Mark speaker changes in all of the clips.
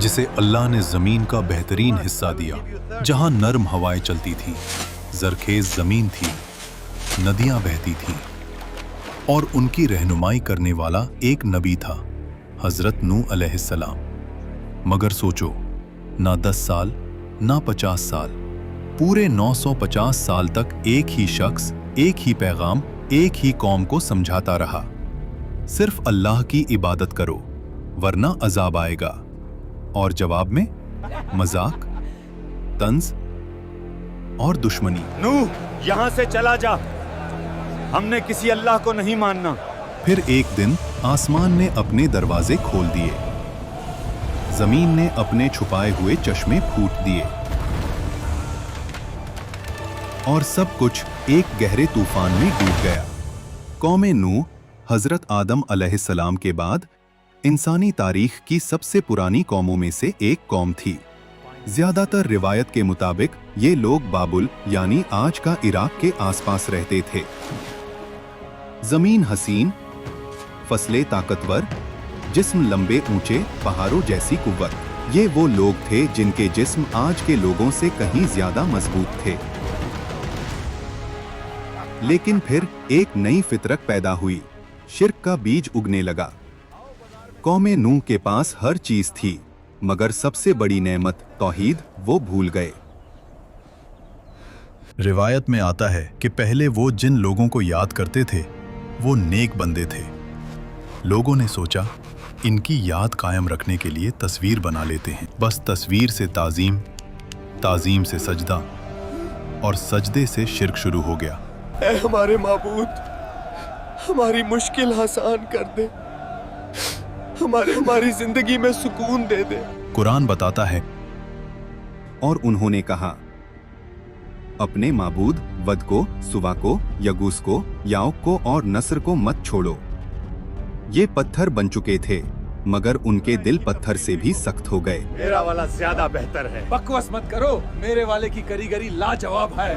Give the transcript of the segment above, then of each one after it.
Speaker 1: जिसे अल्लाह ने ज़मीन का बेहतरीन हिस्सा दिया, जहां नर्म हवाएं चलती थीं, ज़रखेज़ ज़मीन थी, नदियां बहती थीं, और उनकी रहनुमाई करने वाला एक नबी था, हज़रत नूह अलैहिस्सलाम। मगर सोचो, ना 10 साल, ना 50 साल, पूरे 950 साल तक एक ही शख्स, एक ही पैगाम, एक ही कौम को समझाता रहा, सिर्फ अल्लाह की इबादत करो वरना अजाब आएगा। और जवाब में मजाक, तंज और दुश्मनी।
Speaker 2: नूह, यहां से चला जा, हमने किसी अल्लाह को नहीं मानना।
Speaker 1: फिर एक दिन आसमान ने अपने दरवाजे खोल दिए, जमीन ने अपने छुपाए हुए चश्मे फूट दिए, और सब कुछ एक गहरे तूफान में डूब गया। कौम नूह हजरत आदम अलैहिस्सलाम के बाद इंसानी तारीख की सबसे पुरानी कौमों में से एक कौम थी। ज्यादातर रिवायत के मुताबिक ये लोग बाबुल यानी आज का इराक के आसपास रहते थे। जमीन हसीन, फसलें ताकतवर, जिस्म लंबे ऊंचे पहाड़ों जैसी कुव्वत। ये वो लोग थे जिनके जिस्म आज के लोगों से कहीं ज्यादा मजबूत थे। लेकिन फिर एक नई फितरत पैदा हुई, शिर्क का बीज उगने लगा। कौम नूह के पास हर चीज थी, मगर सबसे बड़ी नेमत तौहीद वो भूल गए। रिवायत में आता है कि पहले वो जिन लोगों को याद करते थे वो नेक बंदे थे। लोगों ने सोचा इनकी याद कायम रखने के लिए तस्वीर बना लेते हैं। बस तस्वीर से ताजीम, ताजीम से सजदा, और सजदे से शिर्क शुरू हो गया।
Speaker 3: ऐ हमारे माबूद, हमारी मुश्किल आसान कर दे, हमारी जिंदगी में सुकून दे दे।
Speaker 1: कुरान बताता है, और उन्होंने कहा, अपने माबूद वद को, सुवा को, यगूस को, याउक को और नस्र को मत छोड़ो। ये पत्थर बन चुके थे, मगर उनके दिल पत्थर से भी सख्त हो गए।
Speaker 2: मेरा वाला ज्यादा बेहतर है।
Speaker 3: बकवास मत करो, मेरे वाले की कारीगरी लाजवाब है।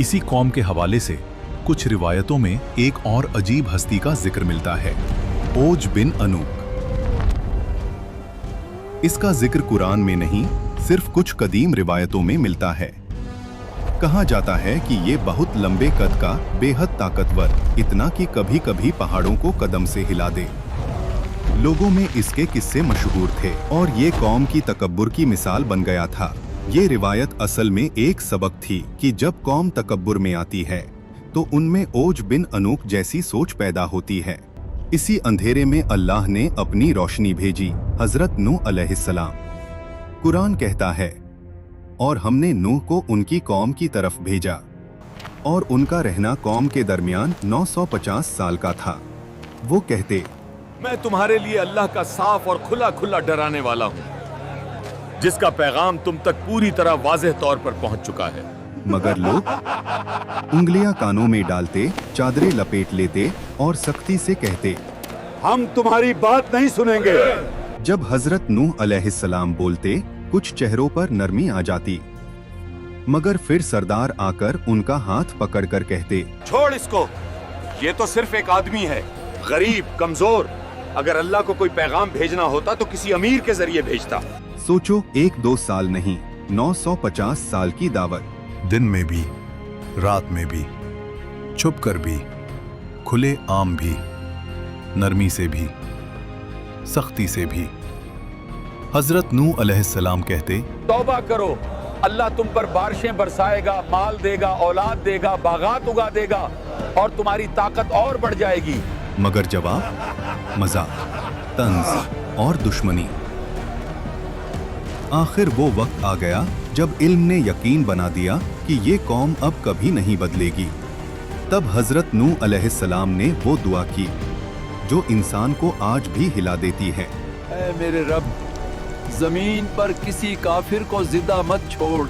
Speaker 1: इसी कौम के हवाले से कुछ रिवायतों में एक और अजीब हस्ती का जिक्र मिलता है, ओज बिन अनूक। इसका जिक्र कुरान में नहीं, सिर्फ कुछ कदीम रिवायतों में मिलता है। कहा जाता है कि ये बहुत लंबे कद का, बेहद ताकतवर, इतना कि कभी कभी पहाड़ों को कदम से हिला दे। लोगों में इसके किस्से मशहूर थे और ये कौम की तकब्बुर की मिसाल बन गया था। ये रिवायत असल में एक सबक थी कि जब कौम तकब्बुर में आती है तो उनमें ओज बिन अनूक जैसी सोच पैदा होती है। इसी अंधेरे में अल्लाह ने अपनी रोशनी भेजी, हजरत नूह अलैहिस्सलाम। कुरान कहता है, और हमने नूह को उनकी कौम की तरफ भेजा, और उनका रहना कौम के दरमियान 950 साल का था। वो कहते,
Speaker 2: मैं तुम्हारे लिए अल्लाह का साफ और खुला खुला डराने वाला हूँ, जिसका पैगाम तुम तक पूरी तरह वाज़ेह तौर पर पहुंच चुका है।
Speaker 1: मगर लोग उंगलियां कानों में डालते, चादरें लपेट लेते और सख्ती से कहते,
Speaker 2: हम तुम्हारी बात नहीं सुनेंगे।
Speaker 1: जब हजरत नूह अलैहिस्सलाम बोलते, कुछ चेहरों पर नरमी आ जाती, मगर फिर सरदार आकर उनका हाथ पकड़कर कहते,
Speaker 2: छोड़ इसको, ये तो सिर्फ एक आदमी है, गरीब, कमजोर। अगर अल्लाह को कोई पैगाम भेजना होता तो किसी अमीर के जरिए भेजता।
Speaker 1: सोचो, 1-2 साल नहीं, 950 साल की दावत। दिन में भी, रात में भी, छुप कर भी, खुले आम भी, नरमी से भी, सख्ती से भी। हजरत नूह अलैहिस्सलाम कहते,
Speaker 2: तौबा करो, अल्लाह तुम पर बारिशें बरसाएगा, माल देगा, औलाद देगा, बागात उगा देगा और तुम्हारी ताकत और बढ़ जाएगी।
Speaker 1: मगर जवाब मजाक, तंज और दुश्मनी। आखिर वो वक्त आ गया जब इल्म ने यकीन बना दिया कि ये कौम अब कभी नहीं बदलेगी। तब हजरत नूह अलैहिस्सलाम ने वो दुआ की जो इंसान को आज भी हिला देती है।
Speaker 3: ऐ मेरे रब, जमीन पर किसी काफिर को जिंदा मत छोड़,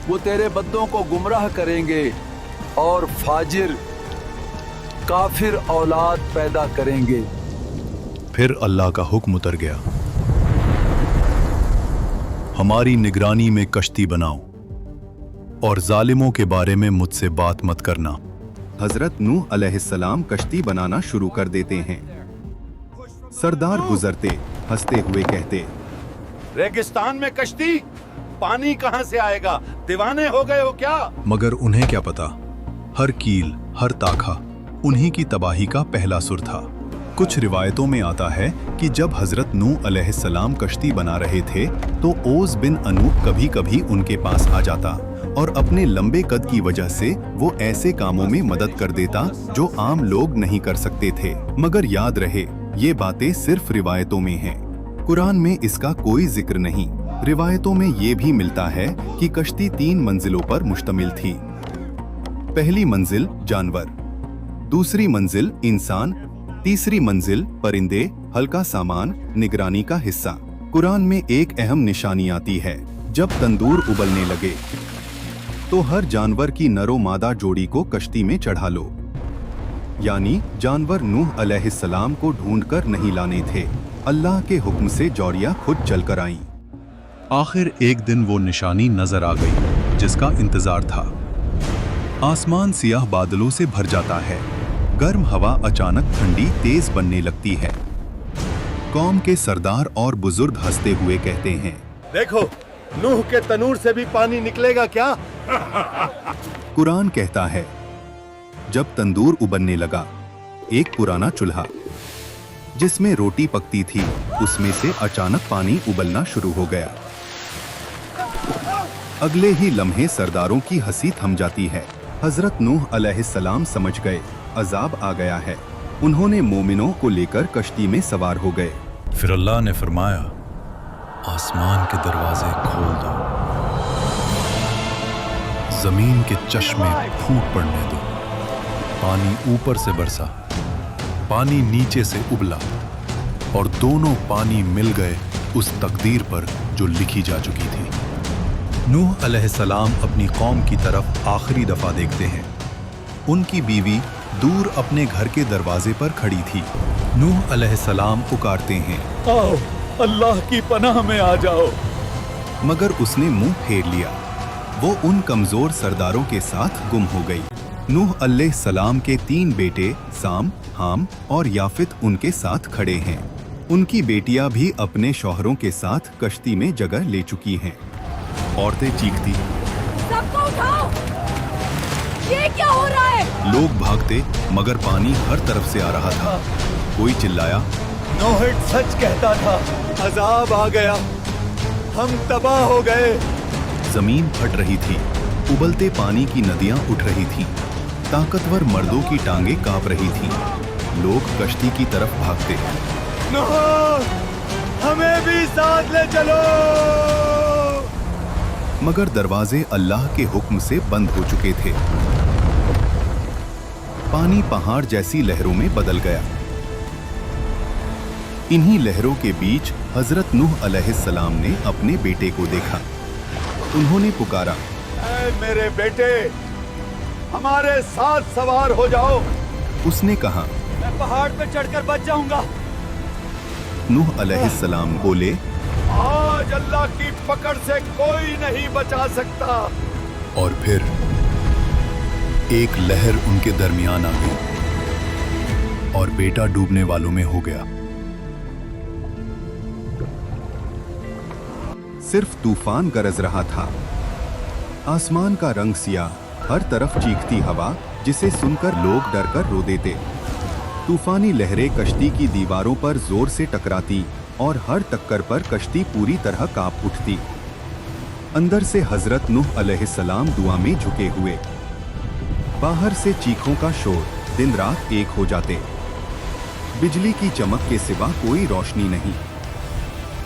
Speaker 3: वो तेरे बंदों को गुमराह करेंगे और फाजिर काफिर औलाद पैदा करेंगे।
Speaker 1: फिर अल्लाह का हुक्म उतर गया, हमारी निगरानी में कश्ती बनाओ और जालिमों के बारे में मुझसे बात मत करना। हजरत नूह अलैहिस्सलाम कश्ती बनाना शुरू कर देते हैं। सरदार गुजरते, हंसते हुए कहते,
Speaker 2: रेगिस्तान में कश्ती, पानी कहां से आएगा? दीवाने हो गए हो क्या?
Speaker 1: मगर उन्हें क्या पता, हर कील, हर ताखा उन्हीं की तबाही का पहला सुर था। कुछ रिवायतों में आता है कि जब हजरत नूह अलैहिस्सलाम कश्ती बना रहे थे तो ओस बिन अनूब कभी कभी उनके पास आ जाता और अपने लंबे कद की वजह से वो ऐसे कामों में मदद कर देता जो आम लोग नहीं कर सकते थे। मगर याद रहे, ये बातें सिर्फ रिवायतों में हैं। कुरान में इसका कोई जिक्र नहीं। रिवायतों में ये भी मिलता है कि कश्ती 3 मंजिलों पर मुश्तमिल थी। पहली मंजिल जानवर, दूसरी मंजिल इंसान, तीसरी मंजिल परिंदे, हल्का सामान, निगरानी का हिस्सा। कुरान में एक अहम निशानी आती है, जब तंदूर उबलने लगे तो हर जानवर की नरो मादा जोड़ी को कश्ती में चढ़ा लो। यानी जानवर नूह अलैहिस्सलाम को ढूंढकर नहीं लाने थे, अल्लाह के हुक्म से जौरिया खुद चलकर आईं। आखिर एक दिन वो निशानी नजर आ गई जिसका इंतजार था। आसमान सियाह बादलों से भर जाता है, गर्म हवा अचानक ठंडी तेज बनने लगती है। कौम के सरदार और बुजुर्ग हंसते हुए कहते हैं,
Speaker 4: देखो, नूह के तनूर से भी पानी निकलेगा क्या?
Speaker 1: कुरान कहता है, जब तंदूर उबलने लगा, एक पुराना चूल्हा जिसमें रोटी पकती थी, उसमें से अचानक पानी उबलना शुरू हो गया। अगले ही लम्हे सरदारों की हंसी थम जाती है। हजरत नूह अलैहिस्सलाम समझ गए, अजाब आ गया है। उन्होंने मोमिनों को लेकर कश्ती में सवार हो गए।
Speaker 5: फिर अल्लाह ने फरमाया, आसमान के दरवाजे खोल दो, जमीन के चश्मे फूट पड़ने दो। पानी ऊपर से बरसा, पानी नीचे से उबला और दोनों पानी मिल गए उस तकदीर पर जो लिखी जा चुकी थी। नूह अलैहिस्सलाम अपनी कौम की तरफ आखिरी दफा देखते हैं। उनकी बीवी दूर अपने घर के दरवाजे पर खड़ी थी। नूह अलैहिस्सलाम पुकारते हैं,
Speaker 2: आओ, अल्लाह की पनाह में आ जाओ।
Speaker 1: मगर उसने मुंह फेर लिया। वो उन कमजोर सरदारों के साथ गुम हो गई। नूह अलैहिस्सलाम के 3 बेटे साम, हाम और याफित उनके साथ खड़े हैं। उनकी बेटियां भी अपने शौहरों के साथ कश्ती में जगह ले चुकी हैं। औरतें चीखती,
Speaker 6: सबको उठाओ, ये क्या हो रहा है?
Speaker 1: लोग भागते, मगर पानी हर तरफ से आ रहा था। कोई चिल्लाया,
Speaker 4: नोहिट सच कहता था, अजाब आ गया, हम तबाह हो गए।
Speaker 1: जमीन फट रही थी, उबलते पानी की नदियां उठ रही थीं, ताकतवर मर्दों की टांगे कांप रही थीं। लोग कश्ती की तरफ भागते,
Speaker 4: नूह, हमें भी साथ ले चलो।
Speaker 1: मगर दरवाजे अल्लाह के हुक्म से बंद हो चुके थे। पानी पहाड़ जैसी लहरों में बदल गया। इन्हीं लहरों के बीच हजरत नूह अलैहिस्सलाम ने अपने बेटे को देखा। उन्होंने पुकारा,
Speaker 4: ऐ मेरे बेटे, हमारे साथ सवार हो जाओ।
Speaker 1: उसने कहा,
Speaker 4: मैं पहाड़ पे चढ़कर बच जाऊंगा।
Speaker 1: नूह अलैहिस्सलाम बोले,
Speaker 4: आज अल्लाह की पकड़ से कोई नहीं बचा सकता।
Speaker 5: और फिर एक लहर उनके दरमियान आ गई और बेटा डूबने वालों में हो गया।
Speaker 1: सिर्फ तूफान गरज रहा था। आसमान का रंग सियाह, हर तरफ चीखती हवा जिसे सुनकर लोग डरकर रो देते। तूफानी लहरें कश्ती की दीवारों पर जोर से टकराती और हर टक्कर पर कश्ती पूरी तरह कांप उठती। अंदर से हजरत नूह अलैहिस्सलाम दुआ में झुके हुए। बाहर से चीखों का शोर, दिन रात एक हो जाते। बिजली की चमक के सिवा कोई रोशनी नहीं।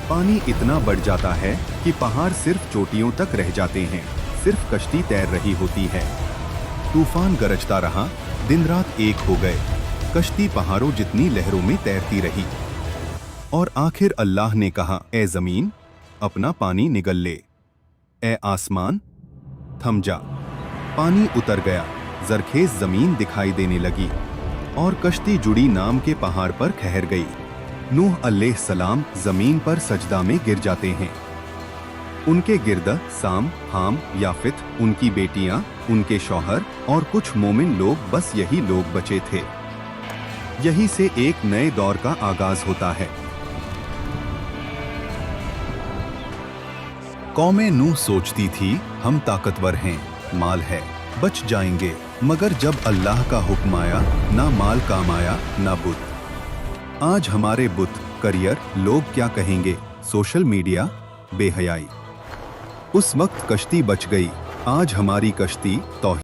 Speaker 1: पानी इतना बढ़ जाता है कि पहाड़ सिर्फ चोटियों तक रह जाते हैं, सिर्फ कश्ती तैर रही होती है। तूफान गरजता रहा, दिन रात एक हो गए। कश्ती पहाड़ों जितनी लहरों में तैरती रही और आखिर अल्लाह ने कहा, ए जमीन, अपना पानी निगल ले। ए आसमान, थम जा। पानी उतर गया, जरखेज जमीन दिखाई देने लगी और कश्ती जुड़ी नाम के पहाड़ पर ठहर गई। नूह अलैहिस्सलाम जमीन पर सजदा में गिर जाते हैं। उनके गिर्द साम, हाम, याफित, उनकी बेटियां, उनके शौहर और कुछ मोमिन लोग, बस यही लोग बचे थे। यही से एक नए दौर का आगाज होता है। कौमें नूह सोचती थी हम ताकतवर हैं, माल है, बच जाएंगे। मगर जब अल्लाह का हुक्म आया, ना माल काम आया ना बुत। आज हमारे बुत, करियर, लोग क्या कहेंगे, सोशल मीडिया, बेहयाई। उस वक्त कश्ती बच गई, आज हमारी कश्ती तौहीद।